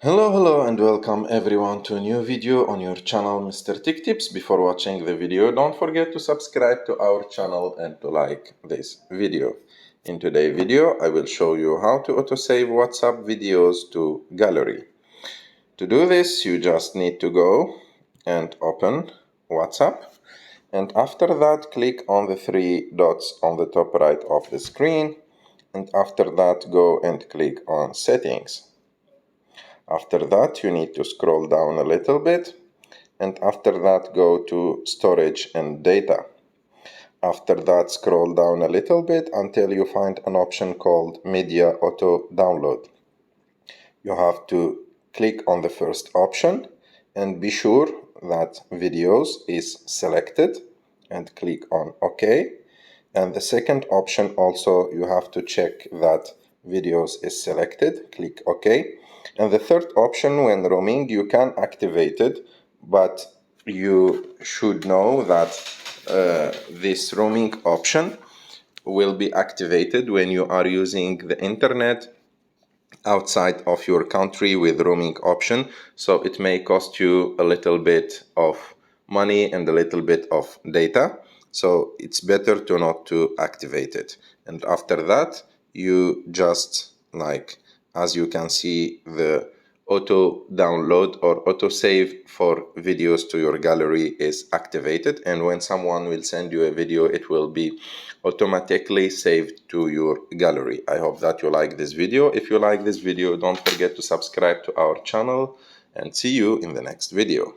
Hello and welcome everyone to a new video on your channel Mr. Tech Tips. Before watching the video, don't forget to subscribe to our channel and to like this video. In today's video, I will show you how to autosave WhatsApp videos to gallery. To do this, you just need to go and open WhatsApp, and after that click on the three dots on the top right of the screen, and after that go and click on settings. After that, you need to scroll down a little bit, and after that go to storage and data. After that, scroll down a little bit until you find an option called media auto download. You have to click on the first option and be sure that videos is selected and click on OK. And the second option also, you have to check that videos is selected, click OK. And the third option, when roaming, you can activate it, but you should know that this roaming option will be activated when you are using the internet outside of your country with roaming option, so it may cost you a little bit of money and a little bit of data, so it's better to not to activate it. And after that, you just, like, as you can see, the auto download or auto save for videos to your gallery is activated, and when someone will send you a video, it will be automatically saved to your gallery. I hope that you like this video. If you like this video, don't forget to subscribe to our channel, and see you in the next video.